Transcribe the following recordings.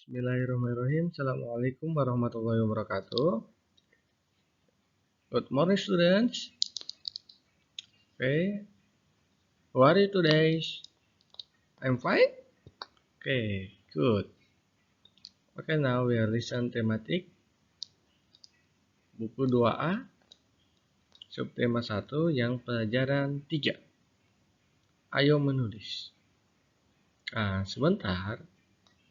Bismillahirrahmanirrahim. Assalamualaikum warahmatullahi wabarakatuh. Good morning, students. Okay. How are you today? I'm fine. Okay, good. Okay, now we are listen thematic. Buku 2A, subtema 1 yang pelajaran 3. Ayo menulis. Nah, sebentar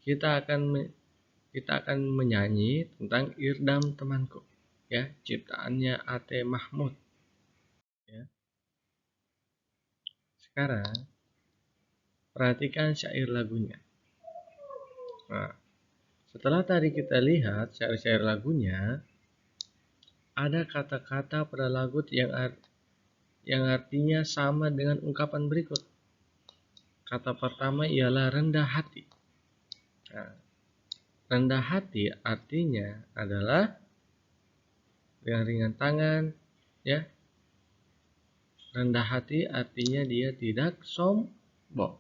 kita akan menyanyi tentang Irdam Temanku, ya, ciptaannya A.T. Mahmud. Ya. Sekarang perhatikan syair lagunya. Nah, setelah tadi kita lihat syair-syair lagunya, ada kata-kata pada lagu yang artinya sama dengan ungkapan berikut. Kata pertama ialah rendah hati. Nah, rendah hati artinya adalah dengan ringan tangan, ya. Rendah hati artinya dia tidak sombong.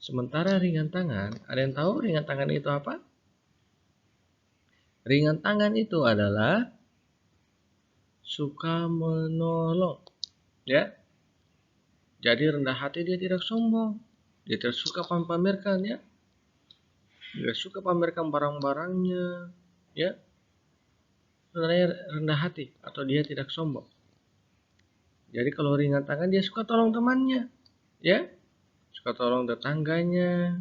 Sementara ringan tangan, ada yang tahu ringan tangan itu apa? Ringan tangan itu adalah suka menolong, ya. Jadi rendah hati dia tidak sombong, dia tidak suka pamerkan, ya. Dia suka pamerkan barang-barangnya, ya. Sebenarnya rendah hati atau dia tidak sombong. Jadi kalau ringan tangan dia suka tolong temannya, ya. Suka tolong tetangganya,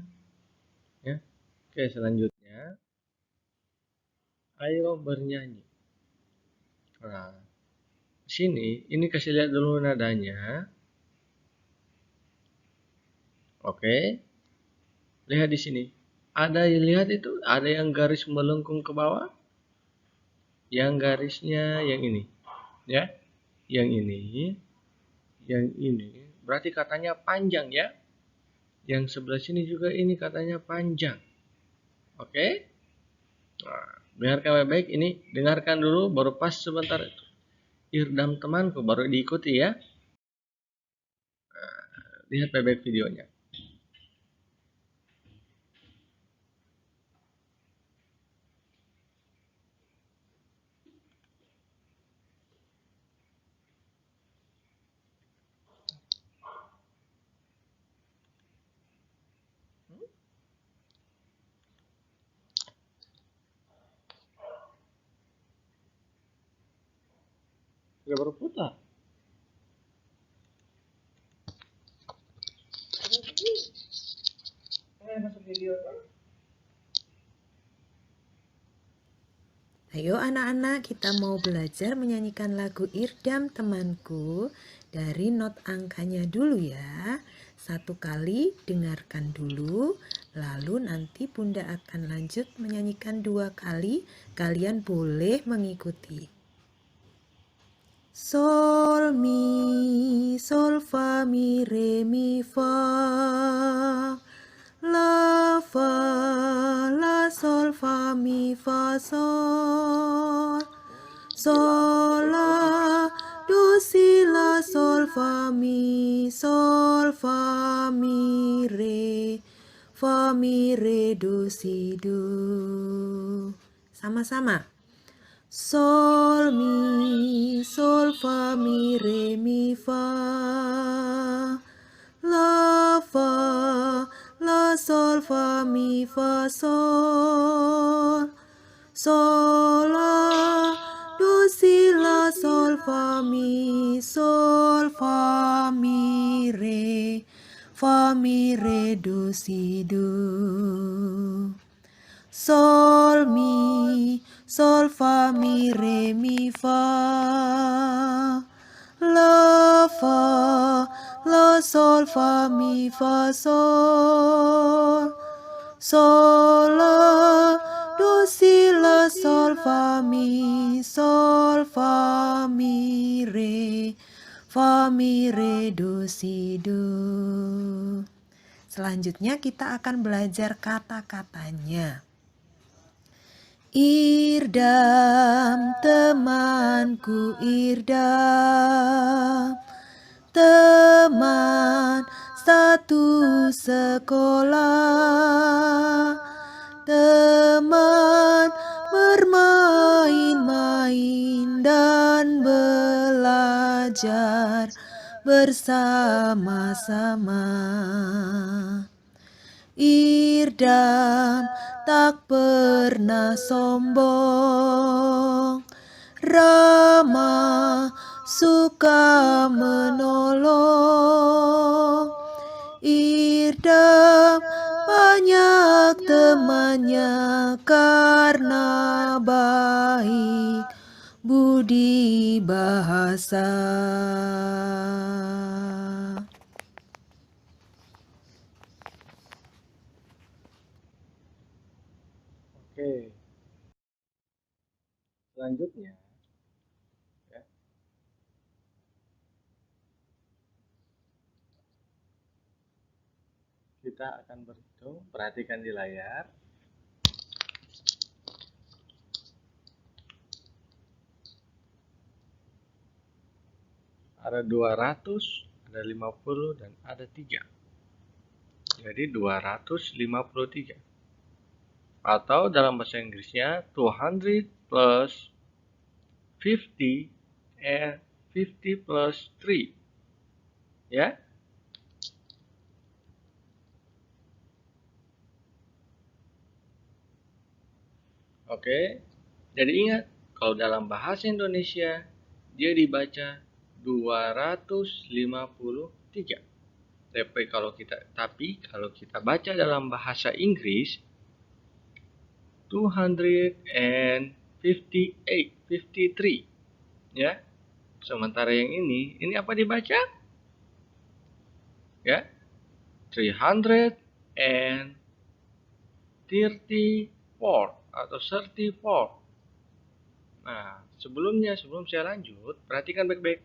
ya. Oke, selanjutnya ayo bernyanyi. Nah, sini ini kasih lihat dulu nadanya. Oke. Lihat di sini. Lihat itu, ada yang garis melengkung ke bawah. Yang garisnya yang ini, ya. Yang ini berarti katanya panjang, ya. Yang sebelah sini juga ini katanya panjang. Oke? Nah, dengarkan baik-baik ini, dengarkan dulu baru pas sebentar itu. Irdam temanku baru diikuti, ya. Nah, lihat baik-baik videonya. Sudah berputar. Masuk video. Ayo anak-anak, kita mau belajar menyanyikan lagu Irdam Temanku dari not angkanya dulu ya. Satu kali dengarkan dulu, lalu nanti Bunda akan lanjut menyanyikan 2 kali. Kalian boleh mengikuti. Sol, mi, sol, fa, mi, re, mi, fa. La, fa, la, sol, fa, mi, fa, sol. Sol, la, do, si, la, sol, fa, mi, re. Fa, mi, re, do, si, do. Sama-sama. Sol, mi, sol, fa, mi, re, mi, fa. La, fa, la, sol, fa, mi, fa, sol. Sol, la, do, si, la, sol, fa, mi, re. Fa, mi, re, do, si, do. Sol, mi, sol, fa, mi, re, mi, fa. La, fa, la, sol, fa, mi, fa, sol. Sol, la, do, si, la, sol, fa, mi, re. Fa, mi, re, do, si, do. Selanjutnya kita akan belajar kata-katanya. Irdam temanku, Irdam, teman satu sekolah, belajar bersama-sama. Irdam tak pernah sombong, ramah, suka menolong. Irdam banyak temannya karena baik budi bahasa. Oke. Selanjutnya, ya. Kita akan berhitung, perhatikan di layar. Ada 200, ada 50, dan ada 3. Jadi 253. Atau dalam bahasa Inggrisnya 200 plus 50 and 50 plus 3. Ya. Oke. Jadi ingat, kalau dalam bahasa Indonesia dia dibaca 253. Tapi kalau kita baca dalam bahasa Inggris 253, ya. Sementara yang ini apa dibaca? Ya. 334 atau 34. Nah, sebelum saya lanjut, perhatikan baik-baik.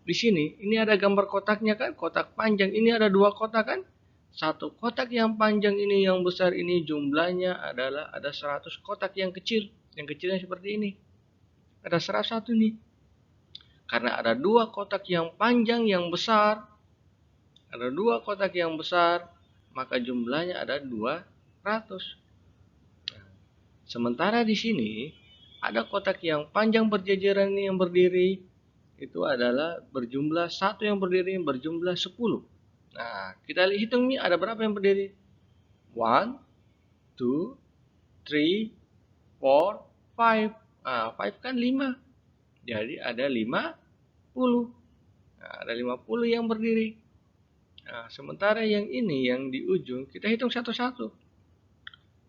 Di sini, ini ada gambar kotaknya kan? Kotak panjang. Ini ada 2 kotak kan? Satu kotak yang panjang ini, yang besar ini jumlahnya adalah ada 100 kotak yang kecil. Yang kecilnya seperti ini. Ada 101 nih. Karena ada 2 kotak yang panjang yang besar. Ada 2 kotak yang besar. Maka jumlahnya ada 200. Nah, sementara di sini, ada kotak yang panjang berjajaran ini yang berdiri. Itu adalah berjumlah 1 yang berdiri berjumlah 10. Nah, kita hitung nih ada berapa yang berdiri? 1, 2, 3, 4, 5. Nah, 5 kan 5. Jadi ada 50. Nah, ada 50 yang berdiri. Nah, sementara yang ini yang di ujung kita hitung satu-satu.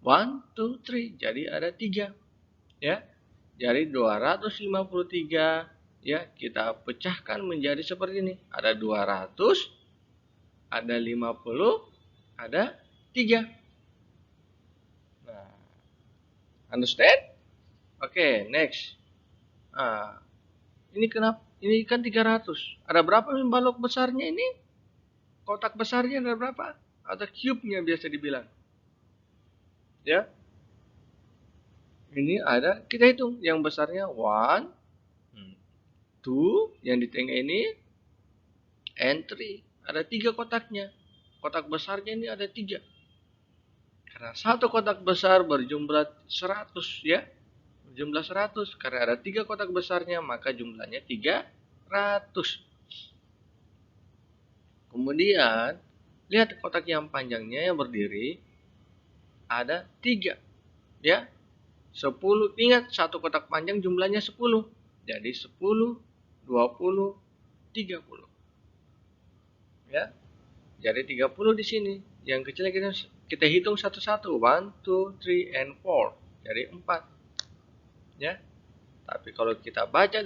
1, 2, 3. Jadi ada 3. Ya. Jadi 253. Ya, kita pecahkan menjadi seperti ini. Ada 200, ada 50, ada 3. Nah, understand? Oke, next. Nah, ini kenapa? Ini kan 300. Ada berapa balok besarnya ini? Kotak besarnya ada berapa? Atau cube-nya biasa dibilang. Ya. Ini ada, kita hitung. Yang besarnya 1, 2, yang di tengah ini, and 3. Ada 3 kotaknya. Kotak besarnya ini ada 3. Karena satu kotak besar berjumlah 100, ya. Berjumlah 100. Karena ada 3 kotak besarnya, maka jumlahnya 300. Kemudian, lihat kotak yang panjangnya yang berdiri. Ada 3. Ya. 10. Ingat, satu kotak panjang jumlahnya 10. Jadi 10, 20, 30. Ya. Jadi 30 di sini. Yang kecilnya kita hitung satu-satu. 1, 2, 3, and 4. Jadi 4. Ya. Tapi kalau kita baca,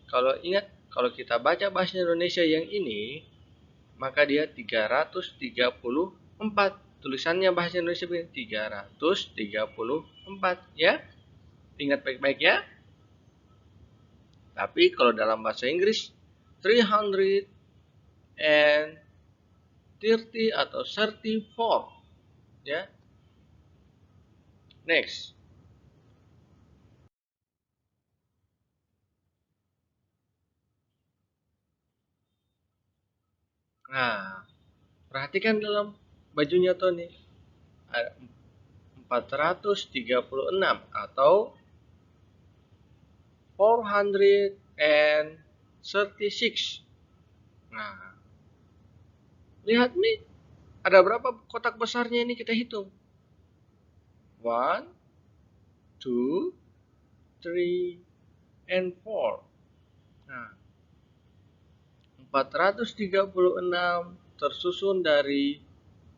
kalau kita baca bahasa Indonesia yang ini, maka dia 334. Tulisannya bahasa Indonesia begini, 334. Ya. Ingat baik-baik ya. Tapi kalau dalam bahasa Inggris 330 atau 34. Ya. Next. Nah, perhatikan dalam bajunya Tony. Ada 436 atau 436. 36. Nah, lihat nih, ada berapa kotak besarnya ini kita hitung. 1, 2, 3, and 4. Nah, 436 tersusun dari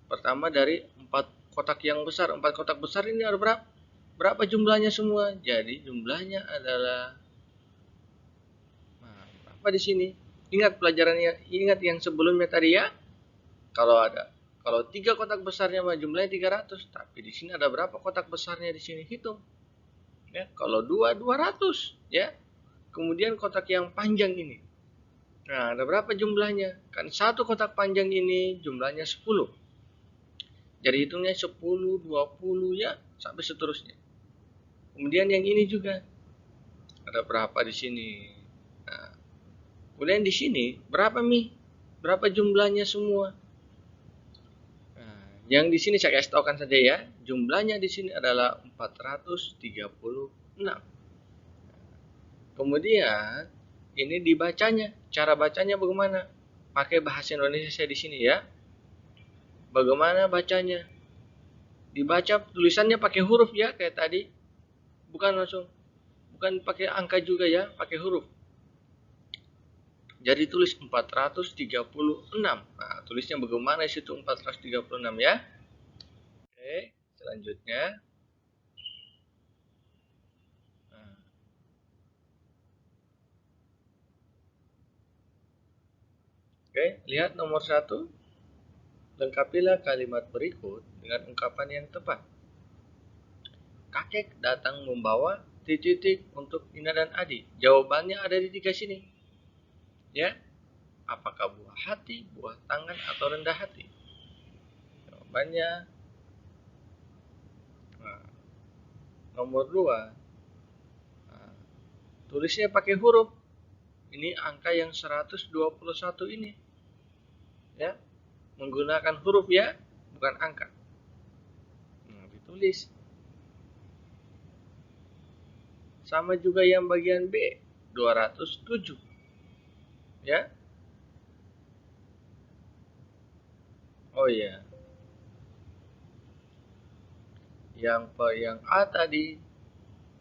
pertama dari 4 kotak yang besar. 4 kotak besar ini ada berapa? Berapa jumlahnya semua? Jadi jumlahnya adalah apa di sini? Ingat pelajarannya, ingat yang sebelumnya tadi ya. Kalau 3 kotak besarnya jumlahnya 300, tapi di sini ada berapa kotak besarnya di sini? Hitung. Ya, kalau 200 ya. Kemudian kotak yang panjang ini. Nah, ada berapa jumlahnya? Kan satu kotak panjang ini jumlahnya 10. Jadi hitungnya 10, 20 ya, sampai seterusnya. Kemudian yang ini juga. Ada berapa di sini? Nah, kemudian di sini berapa Mi? Berapa jumlahnya semua? Nah, yang di sini saya kasih tahukan saja ya. Jumlahnya di sini adalah 436. Kemudian ini dibacanya. Cara bacanya bagaimana? Pakai bahasa Indonesia di sini ya. Bagaimana bacanya? Dibaca tulisannya pakai huruf ya kayak tadi. Bukan pakai angka juga ya, pakai huruf. Jadi tulis 436. Nah, tulisnya bagaimana di situ 436 ya. Oke, selanjutnya. Oke, lihat nomor 1. Lengkapilah kalimat berikut dengan ungkapan yang tepat. Kakek datang membawa titik untuk Nina dan Adi. Jawabannya ada di 3 sini. Ya. Apakah buah hati, buah tangan, atau rendah hati? Jawabannya nomor 2. Tulisnya pakai huruf. Ini angka yang 121 ini. Ya. Menggunakan huruf ya, bukan angka. Nah, ditulis. Sama juga yang bagian B, 207. Ya. Oh iya. Yang A tadi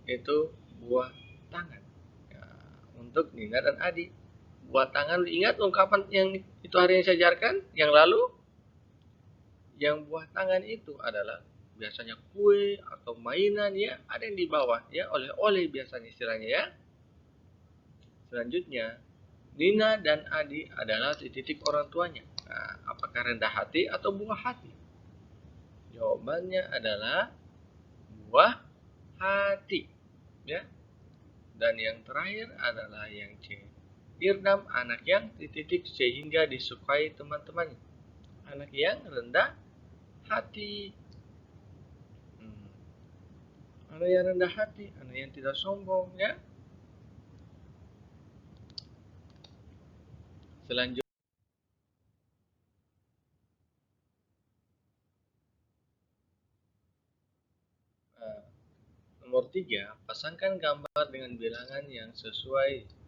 itu buah tangan. Ya, untuk Nina dan Adi. Buah tangan, ingat ungkapan yang itu hari yang saya ajarkan yang lalu? Yang buah tangan itu adalah biasanya kue atau mainan ya, ada yang di bawah ya, oleh-oleh biasanya istilahnya ya. Selanjutnya, Nina dan Adi adalah titik orang tuanya. Nah, apakah rendah hati atau buah hati? Jawabannya adalah buah hati. Ya. Dan yang terakhir adalah yang C. Irdam, anak yang titik sehingga disukai teman-temannya. Anak yang rendah hati. Anak yang rendah hati, anak yang tidak sombong ya. Selanjutnya nomor 3, pasangkan gambar dengan bilangan yang sesuai.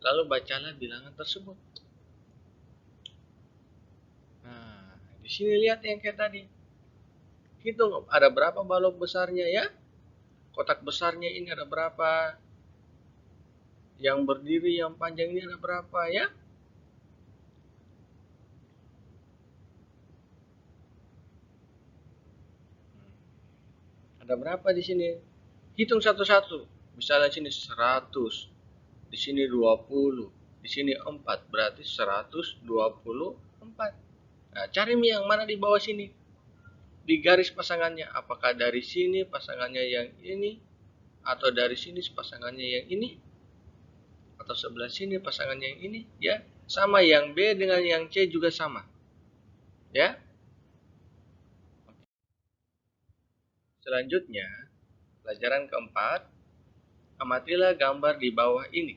Lalu bacalah bilangan tersebut. Nah, di sini lihat yang kayak tadi. Hitung ada berapa balok besarnya ya. Kotak besarnya ini ada berapa. Yang berdiri yang panjang ini ada berapa ya. Ada berapa di sini? Hitung satu-satu. Misalnya di sini 100, di sini 20, di sini 4, berarti 124. Nah, cari yang mana di bawah sini. Di garis pasangannya, apakah dari sini pasangannya yang ini, atau dari sini pasangannya yang ini, atau sebelah sini pasangannya yang ini, ya. Sama yang B dengan yang C juga sama. Ya. Selanjutnya, pelajaran keempat, amatilah gambar di bawah ini.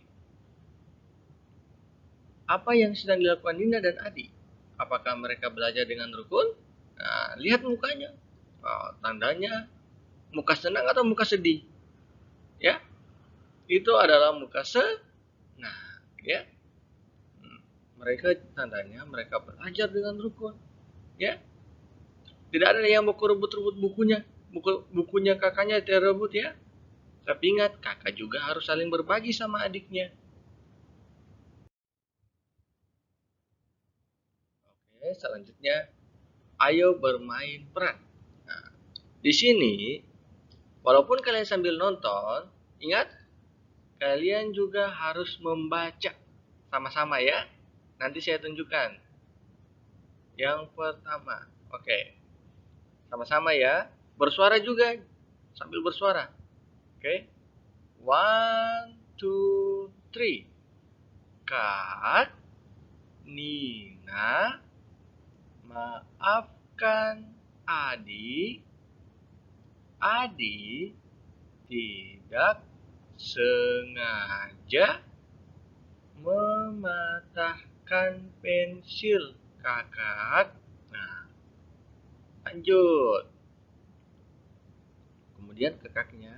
Apa yang sedang dilakukan Nina dan Adi? Apakah mereka belajar dengan rukun? Nah, lihat mukanya. Tandanya muka senang atau muka sedih? Ya. Itu adalah muka senang, ya. Mereka tandanya mereka belajar dengan rukun. Ya, tidak ada yang mau rebut-rebut bukunya. Bukunya kakaknya direbut ya. Tapi ingat, kakak juga harus saling berbagi sama adiknya. Oke, selanjutnya, ayo bermain peran. Nah, di sini, walaupun kalian sambil nonton, ingat, kalian juga harus membaca sama-sama ya. Nanti saya tunjukkan. Yang pertama, oke, sama-sama ya. Bersuara juga, sambil bersuara. Oke, one, two, three. Kak, Nina, maafkan Adi. Adi tidak sengaja mematahkan pensil kakak. Nah, lanjut. Kemudian kakaknya,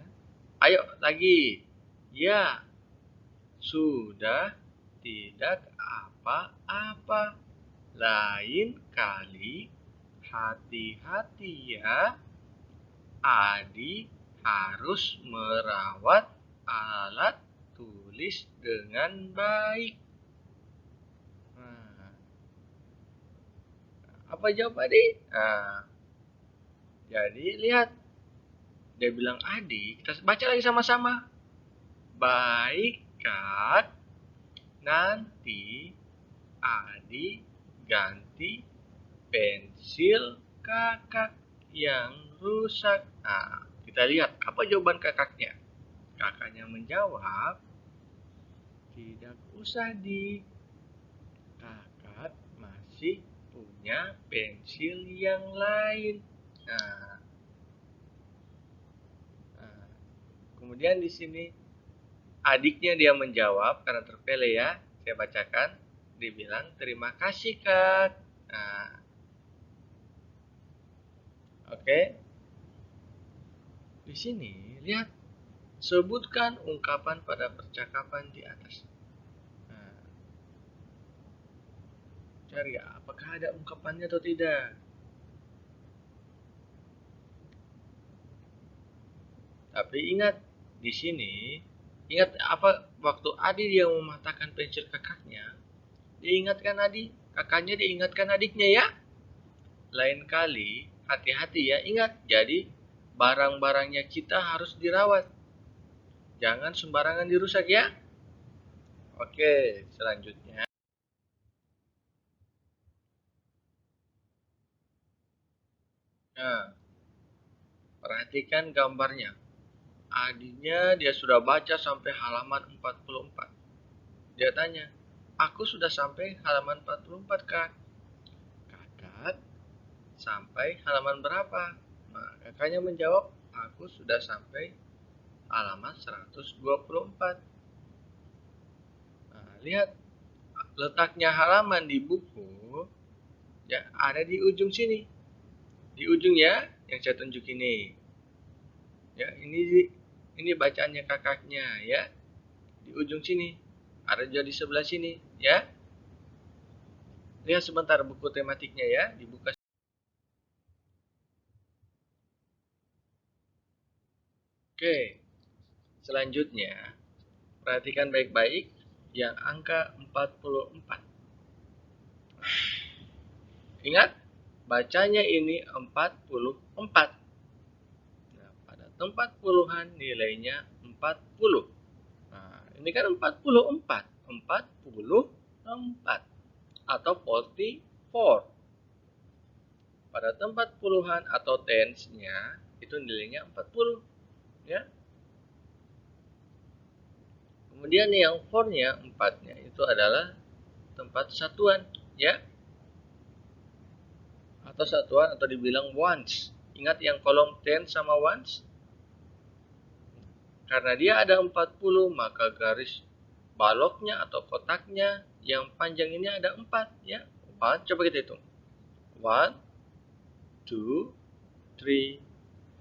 ayo lagi. Ya, sudah tidak apa-apa. Lain kali hati-hati ya. Adi harus merawat alat tulis dengan baik. Nah, apa jawab Adi? Nah, jadi lihat, dia bilang Adi, kita baca lagi sama-sama. Baik Kak, nanti Adi ganti pensil kakak yang rusak. Nah, kita lihat apa jawaban kakaknya. Kakaknya menjawab, tidak usah di, kakak masih punya pensil yang lain. Nah, nah, kemudian di sini adiknya dia menjawab karena terpele ya. Saya bacakan, dibilang terima kasih kak. Nah, oke. Di sini lihat, sebutkan ungkapan pada percakapan di atas. Nah, cari apakah ada ungkapannya atau tidak. Tapi ingat, di sini ingat apa waktu Adi dia mematahkan pensil kakaknya, diingatkan Adi, kakaknya diingatkan adiknya ya. Lain kali hati-hati ya, ingat. Jadi barang-barangnya kita harus dirawat. Jangan sembarangan dirusak ya. Oke, selanjutnya. Nah, perhatikan gambarnya. Adinya dia sudah baca sampai halaman 44. Dia tanya, aku sudah sampai halaman 44 kak. Kakak, sampai halaman berapa? Nah, kakaknya menjawab, aku sudah sampai halaman 124. Nah, lihat, letaknya halaman di buku ya ada di ujung sini. Di ujung ya, yang saya tunjuk ini. Ya, ini bacaannya kakaknya ya. Di ujung sini. Ada juga di sebelah sini ya. Lihat sebentar buku tematiknya ya, dibuka. Oke. Selanjutnya, perhatikan baik-baik yang angka 44. Ingat, bacanya ini 44. Nah, pada tempat puluhan nilainya 40. Nah, ini kan 44. 44 atau 44. Pada tempat puluhan atau tens-nya itu nilainya 40 ya. Kemudian yang for-nya 4-nya itu adalah tempat satuan ya. Atau satuan atau dibilang ones. Ingat yang kolom tens sama ones? Karena dia ada 40, maka garis baloknya atau kotaknya yang panjang ini ada 4 ya. 4, coba kita hitung. 1, 2, 3,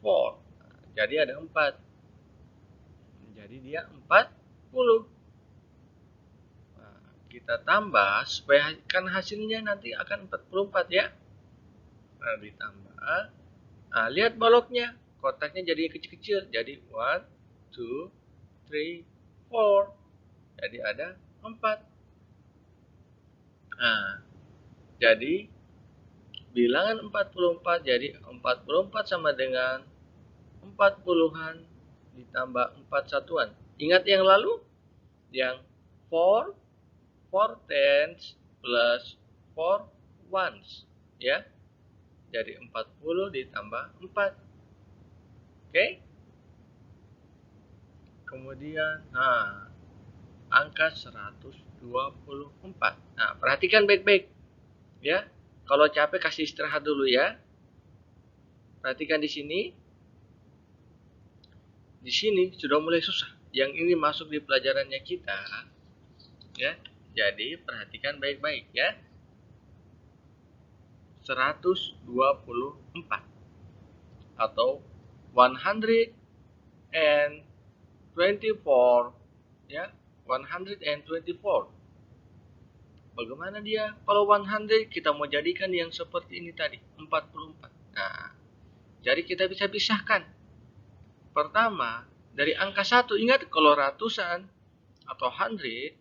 4. Jadi ada 4. Jadi dia 40. Nah, kita tambah supaya kan hasilnya nanti akan 44 ya. Nah, ditambah. Nah, lihat baloknya, kotaknya jadi kecil-kecil. Jadi 1, 2, 3, 4. Jadi ada 4. Nah, jadi bilangan 44, jadi 44 sama dengan 4 puluhan ditambah 4 satuan. Ingat yang lalu? Yang 4 tens plus 4 ones. Ya. Jadi 40 ditambah 4. Oke? Kemudian, angka 124. Nah, perhatikan baik-baik. Ya. Kalau capek kasih istirahat dulu ya. Perhatikan di sini. Di sini sudah mulai susah. Yang ini masuk di pelajarannya kita. Ya. Jadi, perhatikan baik-baik ya. 124 atau 124 ya, 124. Bagaimana dia? Kalau 100 kita mau jadikan yang seperti ini tadi, 44. Nah, jadi kita bisa pisahkan. Pertama, dari angka 1, ingat kalau ratusan atau 100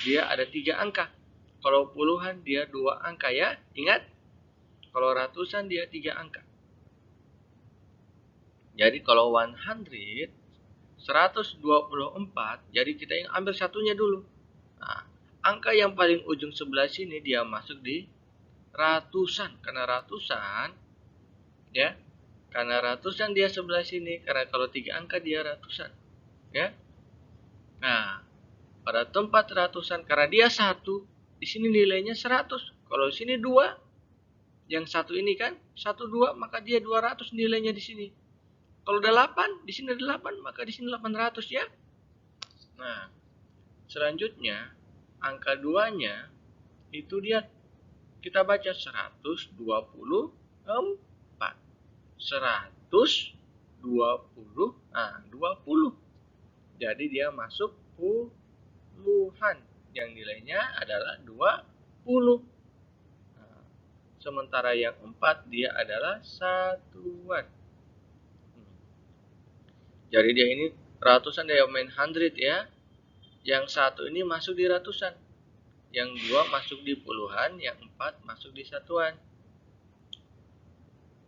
dia ada 3 angka. Kalau puluhan dia 2 angka ya, ingat. Kalau ratusan dia 3 angka. Jadi kalau 100, 124, jadi kita yang ambil satunya dulu. Nah, angka yang paling ujung sebelah sini dia masuk di ratusan. Karena ratusan, ya. Karena ratusan dia sebelah sini. Karena kalau 3 angka dia ratusan. Ya. Nah, pada tempat ratusan, karena dia 1, di sini nilainya 100. Kalau di sini 2, yang 1 ini kan 1, 2, maka dia 200 nilainya di sini. Kalau 8, di sini 8, maka di sini 800 ya. Nah, selanjutnya angka 2-nya itu dia kita baca 124. 120, nah 20. Jadi dia masuk puluhan yang nilainya adalah 20. Sementara yang 4 dia adalah satuan. Jadi dia ini ratusan, dia main 100 ya. Yang 1 ini masuk di ratusan. Yang 2 masuk di puluhan, yang 4 masuk di satuan.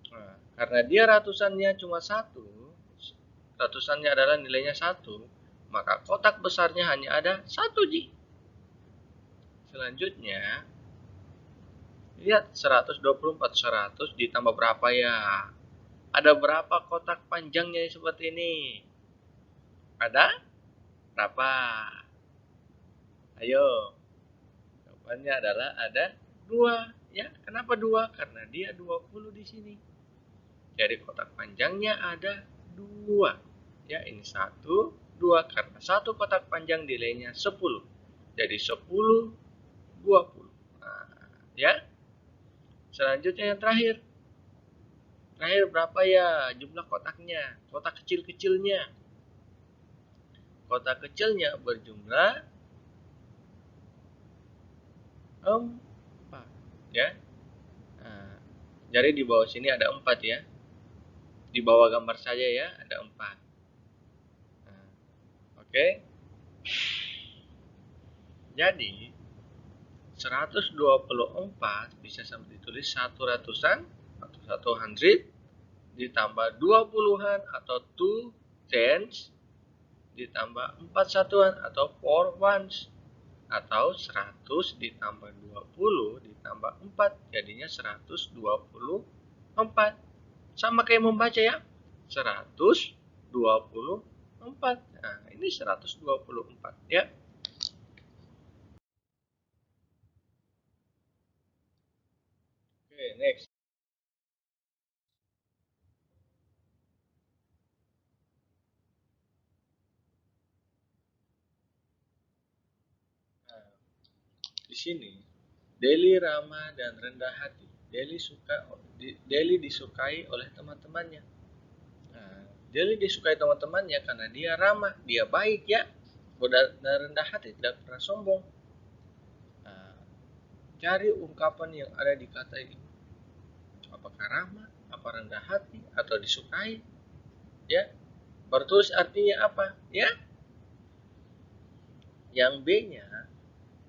Nah, karena dia ratusannya cuma 1, ratusannya adalah nilainya 1, maka kotak besarnya hanya ada 1 Ji. Selanjutnya, lihat 124, 100 ditambah berapa ya? Ada berapa kotak panjangnya seperti ini? Ada berapa? Ayo. Jawabannya adalah ada 2. Ya, kenapa 2? Karena dia 20 di sini. Jadi kotak panjangnya ada 2. Ya, ini 1, 2. Karena satu kotak panjang nilainya 10. Jadi 10, 20. Nah, ya. Selanjutnya yang terakhir. Terakhir berapa ya jumlah kotaknya? Kotak kecil-kecilnya. Kotak kecilnya berjumlah 4. Ya. Nah, jadi di bawah sini ada 4 ya. Di bawah gambar saja ya, ada 4. Nah, oke. Jadi 124 bisa sama ditulis 1 ratusan atau 100 ditambah 2 puluhan atau 2 tens ditambah 4 satuan atau 4 ones, atau 100 ditambah 20 ditambah 4 jadinya 124. Sama kayak membaca ya, 124. Nah, ini 124 ya. Oke, next. Nah, di sini Deli ramah dan rendah hati. Deli disukai oleh teman-temannya. Nah, Deli disukai teman-temannya karena dia ramah, dia baik ya, dan rendah hati, tidak pernah sombong. Cari ungkapan yang ada di kata ini. Apakah ramah, apa rendah hati, atau disukai? Ya, baru tulis artinya apa? Ya, yang B-nya,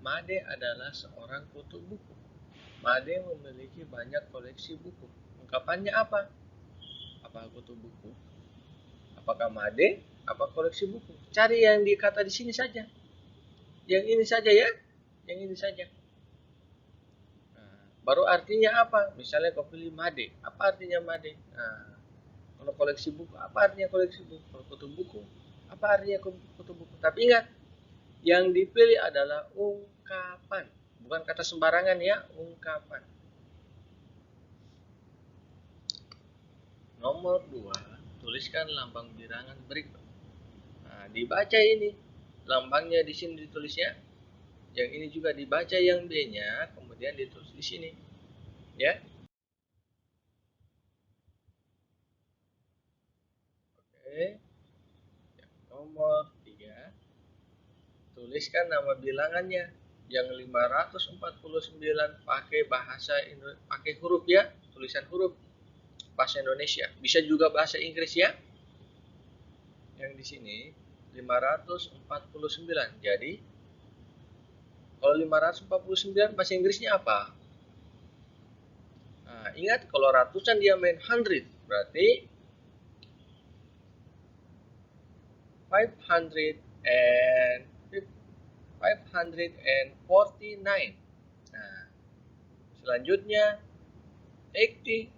Made adalah seorang kutu buku. Made memiliki banyak koleksi buku. Ungkapannya apa? Apa kutu buku? Apakah Made? Apa koleksi buku? Cari yang dikata di sini saja. Yang ini saja ya. Yang ini saja. Nah, baru artinya apa? Misalnya kau pilih Made. Apa artinya Made? Nah, kalau koleksi buku, apa artinya koleksi buku? Kalau kutu buku, apa artinya kutu buku? Tapi ingat, yang dipilih adalah ungkapan. Bukan kata sembarangan ya, ungkapan. Nomor 2, tuliskan lambang bilangan berikut. Nah, dibaca ini. Lambangnya di sini ditulisnya. Yang ini juga dibaca yang B-nya, kemudian ditulis di sini. Ya. Oke. Yang nomor 3, tuliskan nama bilangannya. Yang 549 pakai pakai huruf ya, tulisan huruf bahasa Indonesia. Bisa juga bahasa Inggris ya. Yang di sini 549. Jadi kalau 549 bahasa Inggrisnya apa? Nah, ingat kalau ratusan dia main 100, berarti 549. Nah, selanjutnya 80,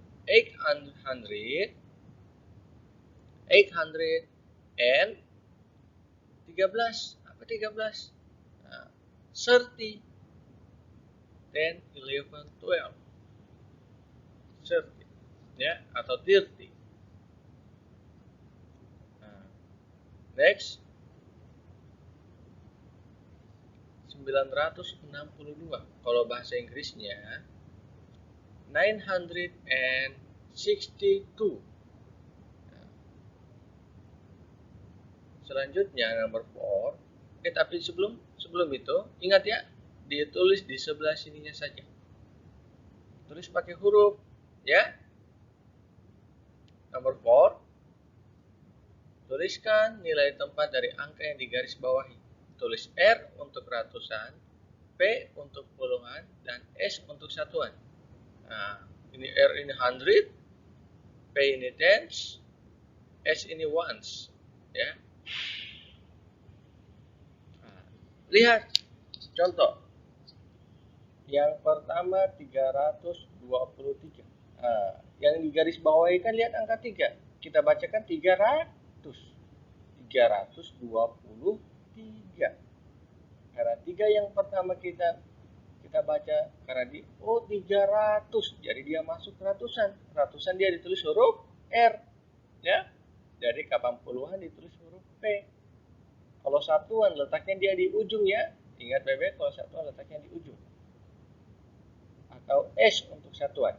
800, 813. Apa 13? Nah, 30, 10, 11, 12. 30 ya, atau 30. Nah, next 962. Kalau bahasa Inggrisnya 962. Selanjutnya nomor 4. Tapi sebelum itu ingat ya, ditulis di sebelah sininya saja. Tulis pakai huruf ya. Nomor 4. Tuliskan nilai tempat dari angka yang digaris bawahi. Tulis R untuk ratusan, P untuk puluhan, dan S untuk satuan. Nah, ini R ini 100, P ini tens, S ini ones. Ya. Nah, lihat contoh. Yang pertama 323. Nah, yang digaris bawahi kan lihat angka 3. Kita bacakan 300. 323. Karena 3 yang pertama kita baca karena 300. Jadi dia masuk ratusan. Ratusan dia ditulis huruf R. Ya. Jadi kapan puluhan ditulis huruf P. Kalau satuan letaknya dia di ujung ya. Ingat bebek, kalau satuan letaknya di ujung. Atau S untuk satuan.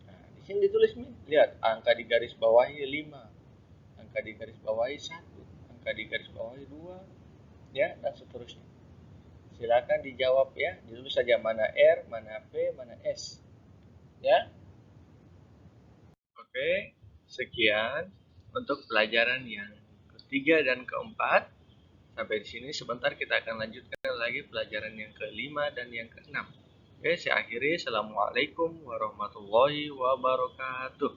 Nah, di sini ditulis nih. Lihat, angka di garis bawahi 5. Angka di garis bawahi 1. Angka di garis bawahi 2. Ya, dan seterusnya. Silakan dijawab ya. Ditulis saja mana R, mana P, mana S. Ya. Oke, sekian untuk pelajaran yang ketiga dan keempat. Sampai di sini sebentar kita akan lanjutkan lagi pelajaran yang kelima dan yang keenam. Oke, saya akhiri. Assalamualaikum warahmatullahi wabarakatuh.